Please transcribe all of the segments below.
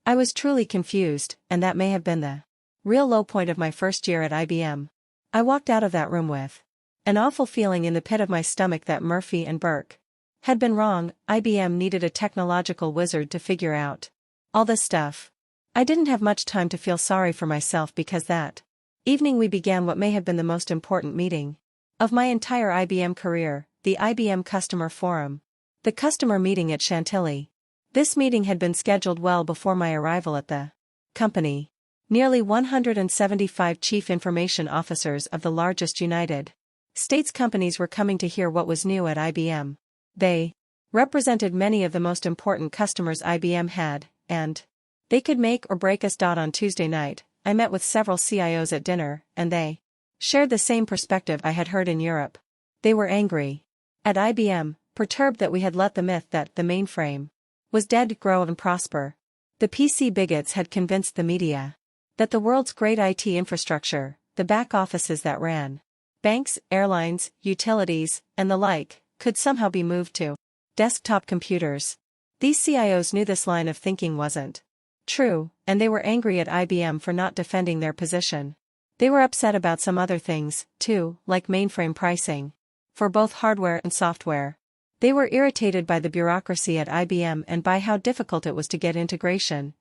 I was truly confused, and that may have been the real low point of my first year at IBM. I walked out of that room with an awful feeling in the pit of my stomach that Murphy and Burke had been wrong. IBM needed a technological wizard to figure out all this stuff. I didn't have much time to feel sorry for myself because that evening we began what may have been the most important meeting of my entire IBM career, the IBM Customer Forum. The customer meeting at Chantilly. This meeting had been scheduled well before my arrival at the company. Nearly 175 chief information officers of the largest United States companies were coming to hear what was new at IBM. They represented many of the most important customers IBM had, and they could make or break us. On Tuesday night, I met with several CIOs at dinner, and they shared the same perspective I had heard in Europe. They were angry at IBM, perturbed that we had let the myth that the mainframe was dead grow and prosper. The PC bigots had convinced the media that the world's great IT infrastructure, the back offices that ran banks, airlines, utilities, and the like, could somehow be moved to desktop computers. These CIOs knew this line of thinking wasn't true, and they were angry at IBM for not defending their position. They were upset about some other things, too, like mainframe pricing for both hardware and software. They were irritated by the bureaucracy at IBM and by how difficult it was to get integration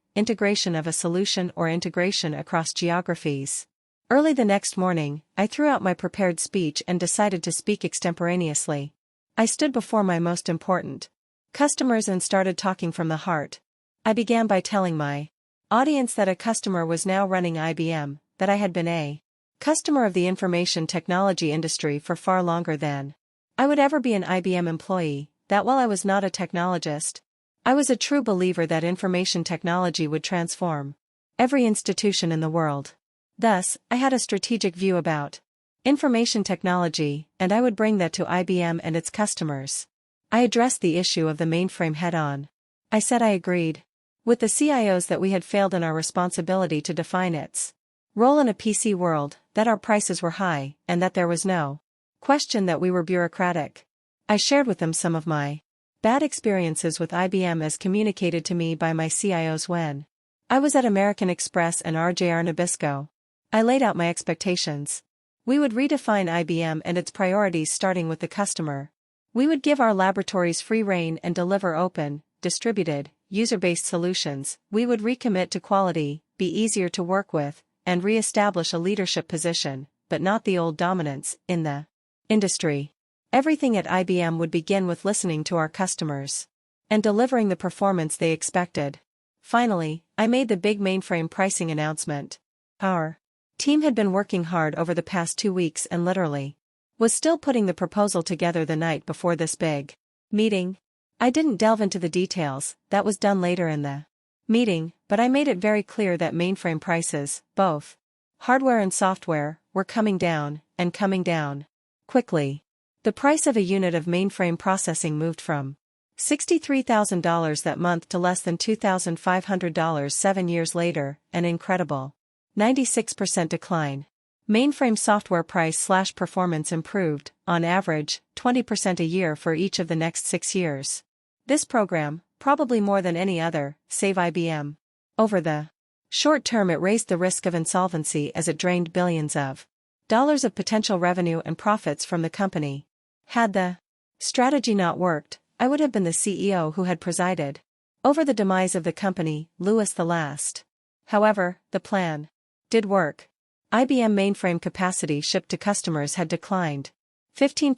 of a solution or integration across geographies. Early the next morning, I threw out my prepared speech and decided to speak extemporaneously. I stood before my most important customers and started talking from the heart. I began by telling my audience that a customer was now running IBM, that I had been a customer of the information technology industry for far longer than I would ever be an IBM employee, that while I was not a technologist, I was a true believer that information technology would transform every institution in the world. Thus, I had a strategic view about information technology, and I would bring that to IBM and its customers. I addressed the issue of the mainframe head-on. I said I agreed with the CIOs that we had failed in our responsibility to define its role in a PC world, that our prices were high, and that there was no question that we were bureaucratic. I shared with them some of my bad experiences with IBM as communicated to me by my CIOs when I was at American Express and RJR Nabisco. I laid out my expectations. We would redefine IBM and its priorities starting with the customer. We would give our laboratories free rein and deliver open, distributed, user-based solutions. We would recommit to quality, be easier to work with, and re-establish a leadership position, but not the old dominance, in the industry. Everything at IBM would begin with listening to our customers and delivering the performance they expected. Finally, I made the big mainframe pricing announcement. Our team had been working hard over the past 2 weeks and literally was still putting the proposal together the night before this big meeting. I didn't delve into the details, that was done later in the meeting, but I made it very clear that mainframe prices, both hardware and software, were coming down, and coming down quickly. The price of a unit of mainframe processing moved from $63,000 that month to less than $2,500 7 years later, an incredible 96% decline. Mainframe software price/performance improved, on average, 20% a year for each of the next 6 years. This program, probably more than any other, save IBM. Over the short term, it raised the risk of insolvency as it drained billions of dollars of potential revenue and profits from the company. Had the strategy not worked, I would have been the CEO who had presided over the demise of the company, Louis the Last. However, the plan did work. IBM mainframe capacity shipped to customers had declined 15%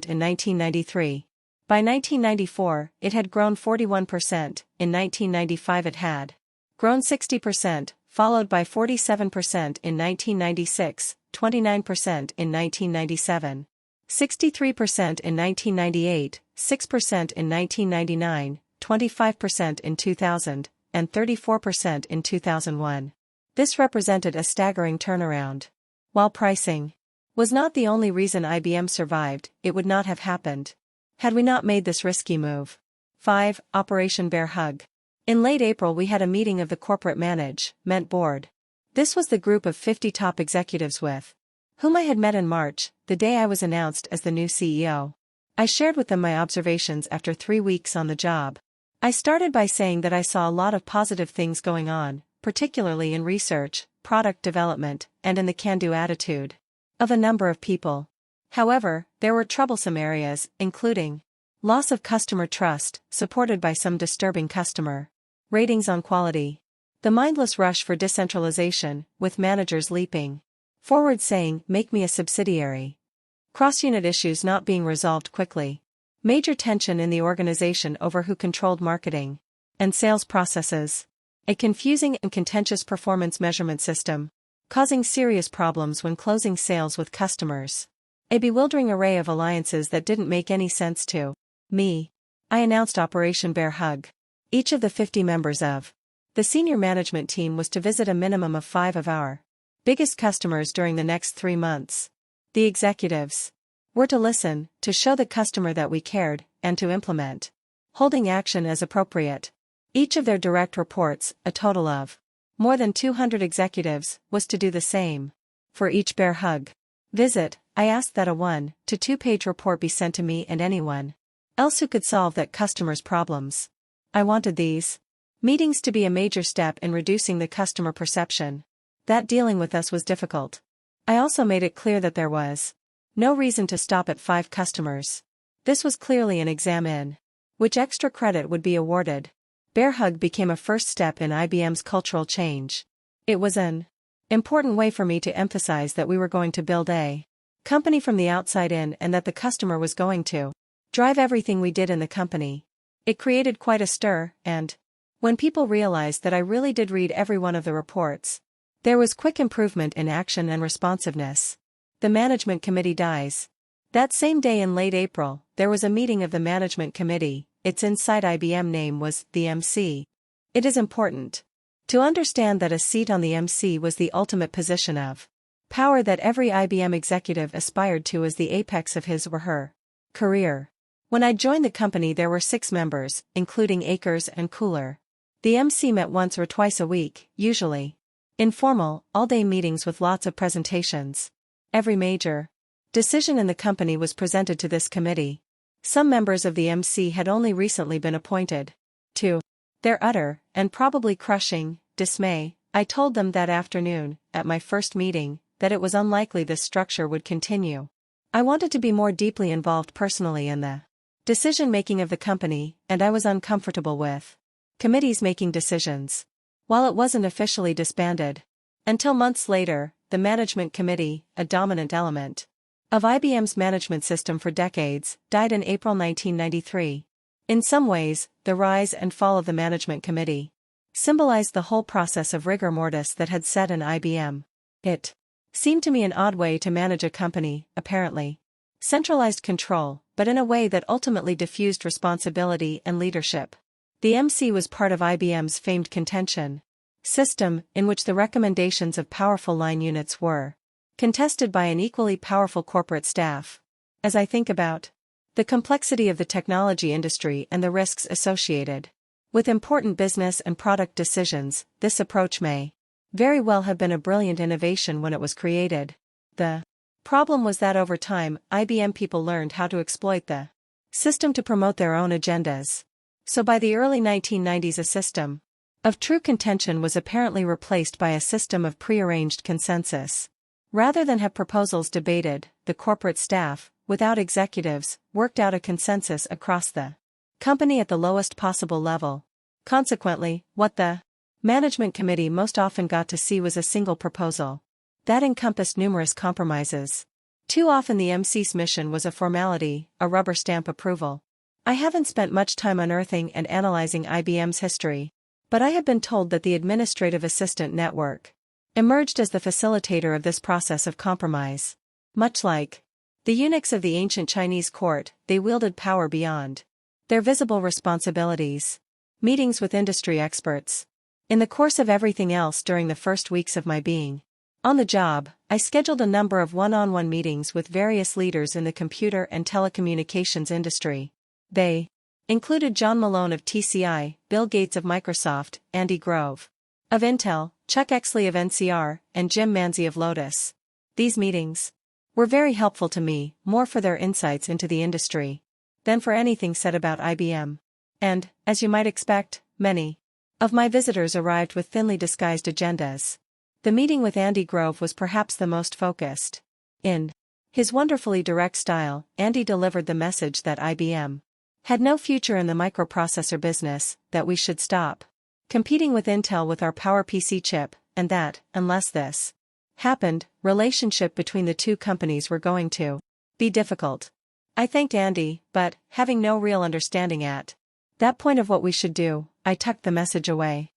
in 1993. By 1994, it had grown 41%, in 1995 it had grown 60%, followed by 47% in 1996, 29% in 1997, 63% in 1998, 6% in 1999, 25% in 2000, and 34% in 2001. This represented a staggering turnaround. While pricing was not the only reason IBM survived, it would not have happened had we not made this risky move. 5. Operation Bear Hug. In late April we had a meeting of the corporate management board. This was the group of 50 top executives with whom I had met in March, the day I was announced as the new CEO. I shared with them my observations after 3 weeks on the job. I started by saying that I saw a lot of positive things going on, particularly in research, product development, and in the can-do attitude of a number of people. However, there were troublesome areas, including loss of customer trust, supported by some disturbing customer ratings on quality. The mindless rush for decentralization, with managers leaping forward saying, "Make me a subsidiary." Cross-unit issues not being resolved quickly. Major tension in the organization over who controlled marketing and sales processes. A confusing and contentious performance measurement system, causing serious problems when closing sales with customers. A bewildering array of alliances that didn't make any sense to me. I announced Operation Bear Hug. Each of the 50 members of the senior management team was to visit a minimum of 5 of our biggest customers during the next 3 months. The executives were to listen, to show the customer that we cared, and to implement, holding action as appropriate. Each of their direct reports, a total of more than 200 executives, was to do the same. For each Bear Hug visit, I asked that a 1 to 2 page report be sent to me and anyone else who could solve that customer's problems. I wanted these meetings to be a major step in reducing the customer perception that dealing with us was difficult. I also made it clear that there was no reason to stop at 5 customers. This was clearly an exam in which extra credit would be awarded. Bear Hug became a first step in IBM's cultural change. It was an important way for me to emphasize that we were going to build a company from the outside in and that the customer was going to drive everything we did in the company. It created quite a stir, and when people realized that I really did read every one of the reports, there was quick improvement in action and responsiveness. The management committee dies. That same day in late April, there was a meeting of the management committee. Its inside IBM name was the MC. It is important to understand that a seat on the MC was the ultimate position of power that every IBM executive aspired to as the apex of his or her career. When I joined the company there were 6 members, including Akers and Cooler. The MC met once or twice a week, usually informal, all-day meetings with lots of presentations. Every major decision in the company was presented to this committee. Some members of the MC had only recently been appointed. To their utter, and probably crushing, dismay, I told them that afternoon, at my first meeting, that it was unlikely this structure would continue. I wanted to be more deeply involved personally in the decision-making of the company, and I was uncomfortable with committees making decisions. While it wasn't officially disbanded until months later, the management committee, a dominant element of IBM's management system for decades, died in April 1993. In some ways, the rise and fall of the management committee symbolized the whole process of rigor mortis that had set in IBM. It seemed to me an odd way to manage a company, apparently centralized control, but in a way that ultimately diffused responsibility and leadership. The MC was part of IBM's famed contention system, in which the recommendations of powerful line units were contested by an equally powerful corporate staff. As I think about the complexity of the technology industry and the risks associated with important business and product decisions, this approach may very well have been a brilliant innovation when it was created. The problem was that over time, IBM people learned how to exploit the system to promote their own agendas. So by the early 1990s, a system of true contention was apparently replaced by a system of prearranged consensus. Rather than have proposals debated, the corporate staff, without executives, worked out a consensus across the company at the lowest possible level. Consequently, what the management committee most often got to see was a single proposal that encompassed numerous compromises. Too often the MC's mission was a formality, a rubber stamp approval. I haven't spent much time unearthing and analyzing IBM's history, but I have been told that the Administrative Assistant Network emerged as the facilitator of this process of compromise. Much like the eunuchs of the ancient Chinese court, they wielded power beyond their visible responsibilities. Meetings with industry experts. In the course of everything else during the first weeks of my being on the job, I scheduled a number of one-on-one meetings with various leaders in the computer and telecommunications industry. They included John Malone of TCI, Bill Gates of Microsoft, Andy Grove of Intel, Chuck Exley of NCR, and Jim Manzi of Lotus. These meetings were very helpful to me, more for their insights into the industry than for anything said about IBM. And, as you might expect, many of my visitors arrived with thinly disguised agendas. The meeting with Andy Grove was perhaps the most focused. In his wonderfully direct style, Andy delivered the message that IBM had no future in the microprocessor business, that we should stop competing with Intel with our PowerPC chip, and that, unless this happened, relationship between the two companies were going to be difficult. I thanked Andy, but, having no real understanding at that point of what we should do, I tucked the message away.